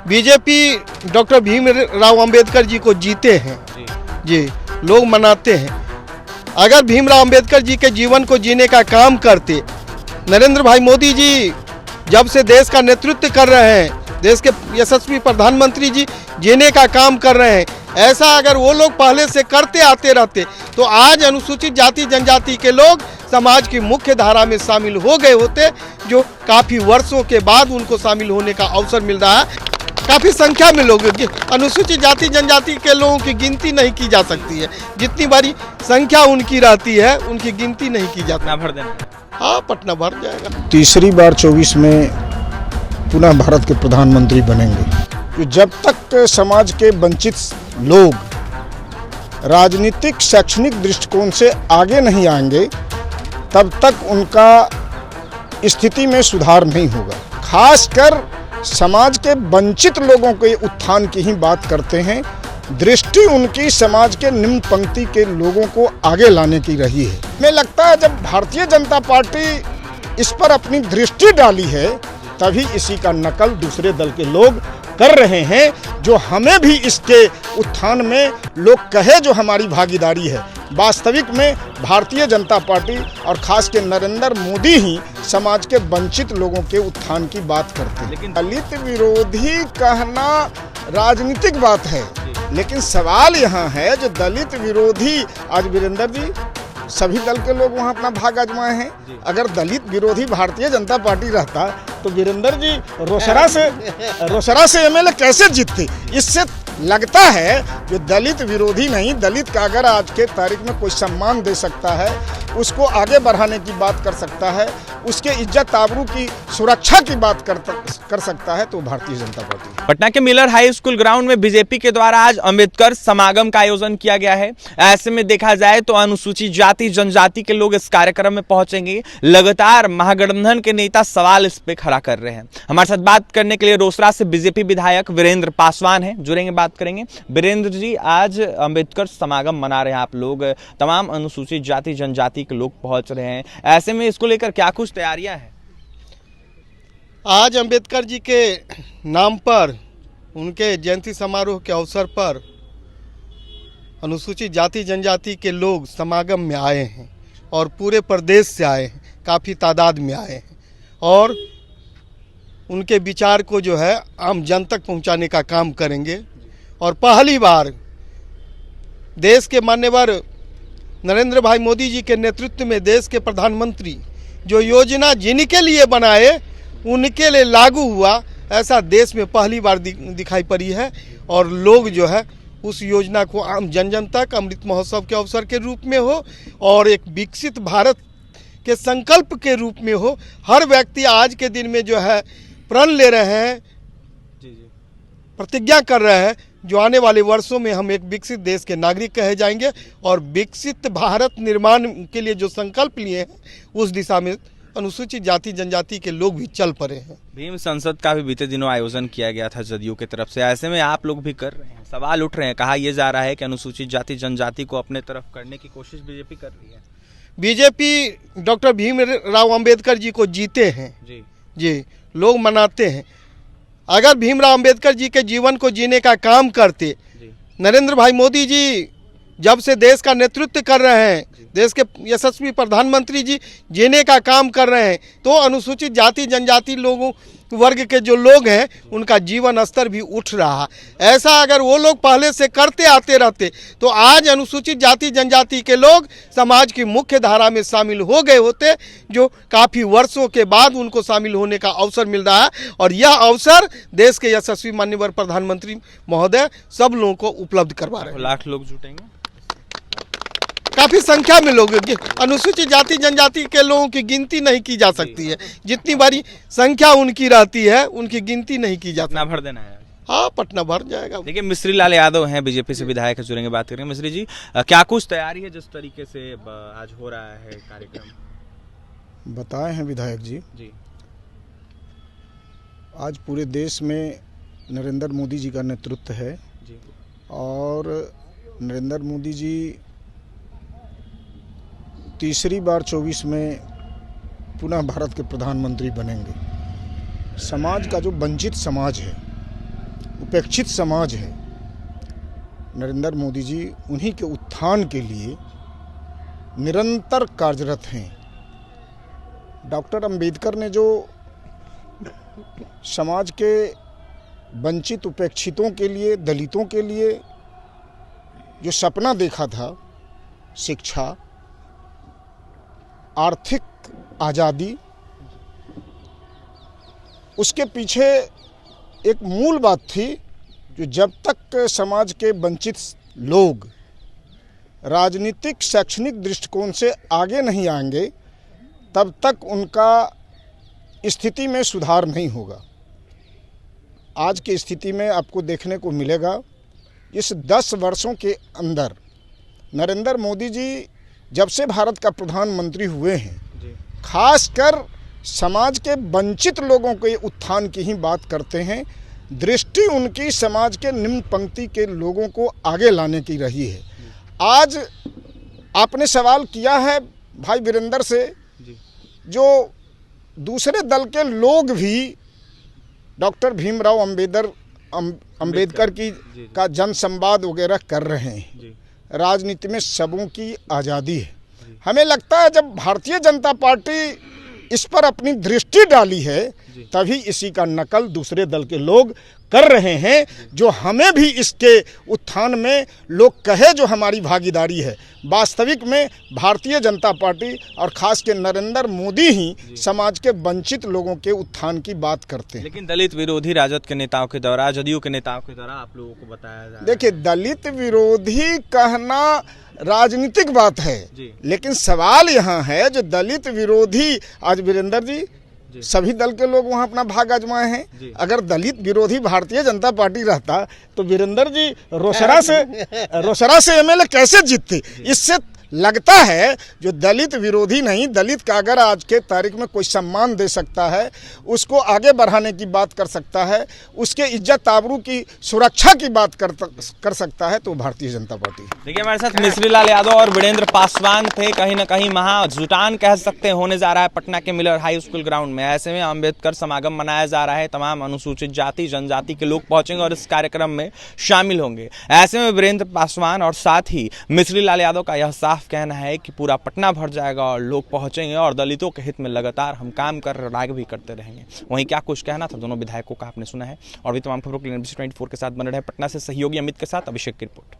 BJP doctor Bhimrao Ambedkar ji को जीते हैं जी, लोग मनाते हैं। अगर भीमराव अंबेडकर जी के जीवन को जीने का काम करते, नरेंद्र भाई मोदी जी जब से देश का नेतृत्व कर रहे हैं, देश के यशस्वी प्रधानमंत्री जी जीने का काम कर रहे हैं, ऐसा अगर वो लोग पहले से करते आते रहते तो आज अनुसूचित जाति जनजाति के लोग समाज की मुख्य धारा में शामिल हो गए होते, जो काफ़ी वर्षों के बाद उनको शामिल होने का अवसर मिल रहा है। काफ़ी संख्या में लोग, अनुसूचित जाति जनजाति के लोगों की गिनती नहीं की जा सकती है, जितनी बड़ी संख्या उनकी रहती है उनकी गिनती नहीं की जाती। पटना भर देना। हाँ, पटना भर जाएगा। तीसरी बार 24 में पुनः भारत के प्रधानमंत्री बनेंगे। जब तक समाज के वंचित लोग राजनीतिक शैक्षणिक दृष्टिकोण से आगे नहीं आएंगे तब तक उनका स्थिति में सुधार नहीं होगा। खासकर समाज के वंचित लोगों के उत्थान की ही बात करते हैं। दृष्टि उनकी समाज के निम्न पंक्ति के लोगों को आगे लाने की रही है। हमें लगता है जब भारतीय जनता पार्टी इस पर अपनी दृष्टि डाली है तभी इसी का नकल दूसरे दल के लोग कर रहे हैं, जो हमें भी इसके उत्थान में लोग कहे जो हमारी भागीदारी है। वास्तविक में भारतीय जनता पार्टी और खास के नरेंद्र मोदी ही समाज के वंचित लोगों के उत्थान की बात करते हैं। लेकिन दलित विरोधी कहना राजनीतिक बात है, लेकिन सवाल यहाँ है जो दलित विरोधी, आज वीरेंद्र जी सभी दल के लोग वहाँ अपना भाग आजमाए हैं। अगर दलित विरोधी भारतीय जनता पार्टी रहता तो वीरेंद्र जी रोसड़ा से एमएलए कैसे जीतते। इससे लगता है जो दलित विरोधी नहीं, दलित का अगर आज के तारीख में कोई सम्मान दे सकता है, उसको आगे बढ़ाने की बात कर सकता है, उसके इज्जत आबरू की सुरक्षा की बात कर सकता है तो भारतीय जनता पार्टी। पटना के मिलर हाई स्कूल ग्राउंड में बीजेपी के द्वारा आज अंबेडकर समागम का आयोजन किया गया है। ऐसे में देखा जाए तो अनुसूचित जाति जनजाति के लोग इस कार्यक्रम में पहुंचेंगे। लगातार महागठबंधन के नेता सवाल इस पे खड़ा कर रहे हैं। हमारे साथ बात करने के लिए रोसड़ा से बीजेपी विधायक वीरेंद्र पासवान हैं, जुड़ेंगे, बात करेंगे। वीरेंद्र जी, आज अंबेडकर समागम मना रहे हैं आप लोग, तमाम अनुसूचित जाति जनजाति के लोग पहुंच रहे हैं, ऐसे में इसको लेकर क्या कुछ तैयारियां हैं? आज अंबेडकर जी के नाम पर, उनके जयंती समारोह के अवसर पर अनुसूचित जाति जनजाति के लोग समागम में आए हैं और पूरे प्रदेश से आए हैं, काफ़ी तादाद में आए हैं और उनके विचार को जो है आम जन तक पहुंचाने का काम करेंगे। और पहली बार देश के माननीय नरेंद्र भाई मोदी जी के नेतृत्व में देश के प्रधानमंत्री जो योजना जिनके लिए बनाए उनके लिए लागू हुआ, ऐसा देश में पहली बार दिखाई पड़ी है। और लोग जो है उस योजना को आम जन जन तक अमृत महोत्सव के अवसर के रूप में हो और एक विकसित भारत के संकल्प के रूप में हो। हर व्यक्ति आज के दिन में जो है प्रण ले रहे हैं, प्रतिज्ञा कर रहे हैं जो आने वाले वर्षों में हम एक विकसित देश के नागरिक कहे जाएंगे और विकसित भारत निर्माण के लिए जो संकल्प लिए हैं उस दिशा में अनुसूचित जाति जनजाति के लोग भी चल पड़े हैं। भीम संसद का भी बीते दिनों आयोजन किया गया था जदयू की तरफ से, ऐसे में आप लोग भी कर रहे हैं, सवाल उठ रहे हैं, कहा यह जा रहा है कि अनुसूचित जाति जनजाति को अपने तरफ करने की कोशिश बीजेपी कर रही है। बीजेपी डॉक्टर भीमराव अंबेडकर जी को जीते हैं जी, लोग मनाते हैं। अगर भीमराव अंबेडकर जी के जीवन को जीने का काम करते, नरेंद्र भाई मोदी जी जब से देश का नेतृत्व कर रहे हैं, देश के यशस्वी प्रधानमंत्री जी जीने का काम कर रहे हैं, तो अनुसूचित जाति जनजाति लोगों वर्ग के जो लोग हैं उनका जीवन स्तर भी उठ रहा है। ऐसा अगर वो लोग पहले से करते आते रहते तो आज अनुसूचित जाति जनजाति के लोग समाज की मुख्य धारा में शामिल हो गए होते, जो काफ़ी वर्षों के बाद उनको शामिल होने का अवसर मिल रहा है। और यह अवसर देश के यशस्वी माननीय प्रधानमंत्री महोदय सब लोगों को उपलब्ध करवा रहे हैं। लाख लोग जुटेंगे, काफ़ी संख्या में लोग, अनुसूचित जाति जनजाति के लोगों की गिनती नहीं की जा सकती है, जितनी बड़ी संख्या उनकी रहती है उनकी गिनती नहीं की जाती। पटना भर देना है। हाँ, पटना भर जाएगा। देखिए, मिश्री लाल यादव हैं, बीजेपी से विधायक है, जुड़ेंगे, बात करेंगे। मिश्री जी, क्या कुछ तैयारी है जिस तरीके से आज हो रहा है कार्यक्रम? बताए हैं विधायक जी, आज पूरे देश में नरेंद्र मोदी जी का नेतृत्व है और नरेंद्र मोदी जी तीसरी बार 24 में पुनः भारत के प्रधानमंत्री बनेंगे। समाज का जो वंचित समाज है उपेक्षित समाज है, नरेंद्र मोदी जी उन्हीं के उत्थान के लिए निरंतर कार्यरत हैं। डॉक्टर अंबेडकर ने जो समाज के वंचित उपेक्षितों के लिए, दलितों के लिए जो सपना देखा था, शिक्षा, आर्थिक आज़ादी, उसके पीछे एक मूल बात थी, जो जब तक समाज के वंचित लोग राजनीतिक शैक्षणिक दृष्टिकोण से आगे नहीं आएंगे, तब तक उनका स्थिति में सुधार नहीं होगा। आज की स्थिति में आपको देखने को मिलेगा, इस 10 वर्षों के अंदर नरेंद्र मोदी जी जब से भारत का प्रधानमंत्री हुए हैं, खासकर समाज के वंचित लोगों के उत्थान की ही बात करते हैं। दृष्टि उनकी समाज के निम्न पंक्ति के लोगों को आगे लाने की रही है। आज आपने सवाल किया है भाई वीरेंद्र से, जो दूसरे दल के लोग भी डॉक्टर भीमराव अंबेडकर की का जन संवाद वगैरह कर रहे हैं। राजनीति में सबों की आज़ादी है। हमें लगता है जब भारतीय जनता पार्टी इस पर अपनी दृष्टि डाली है, तभी इसी का नकल दूसरे दल के लोग कर रहे हैं, जो हमें भी इसके उत्थान में लोग कहे जो हमारी भागीदारी है। वास्तविक में भारतीय जनता पार्टी और खास के नरेंद्र मोदी ही समाज के वंचित लोगों के उत्थान की बात करते हैं। लेकिन दलित विरोधी राजद के नेताओं के द्वारा, जदयू के नेताओं के द्वारा आप लोगों को बताया जा रहा है। देखिए, दलित विरोधी कहना राजनीतिक बात है, लेकिन सवाल यहाँ है जो दलित विरोधी, आज वीरेंद्र जी सभी दल के लोग वहाँ अपना भाग आजमाए हैं। अगर दलित विरोधी भारतीय जनता पार्टी रहता तो वीरेंद्र जी रोसड़ा से एमएलए कैसे जीतते? इससे लगता है जो दलित विरोधी नहीं, दलित का अगर आज के तारीख में कोई सम्मान दे सकता है, उसको आगे बढ़ाने की बात कर सकता है, उसके इज्जत आबरू की सुरक्षा की बात कर सकता है, तो भारतीय जनता पार्टी। देखिए, हमारे साथ मिश्री लाल यादव और वीरेंद्र पासवान थे। कहीं ना कहीं महाजुटान कह सकते हैं होने जा रहा है पटना के मिलर हाई स्कूल ग्राउंड में। ऐसे में अम्बेडकर समागम मनाया जा रहा है। तमाम अनुसूचित जाति जनजाति के लोग पहुंचेंगे और इस कार्यक्रम में शामिल होंगे। ऐसे में वीरेंद्र पासवान और साथ ही मिश्री लाल यादव का यह साफ कहना है कि पूरा पटना भर जाएगा और लोग पहुंचेंगे और दलितों के हित में लगातार हम काम कर रहे, आगे भी करते रहेंगे। वहीं क्या कुछ कहना था दोनों विधायकों का आपने सुना है। और भी तमाम खबरों के लिए NBC 24 के साथ बने रहे। पटना से सहयोगी अमित के साथ अभिषेक की रिपोर्ट।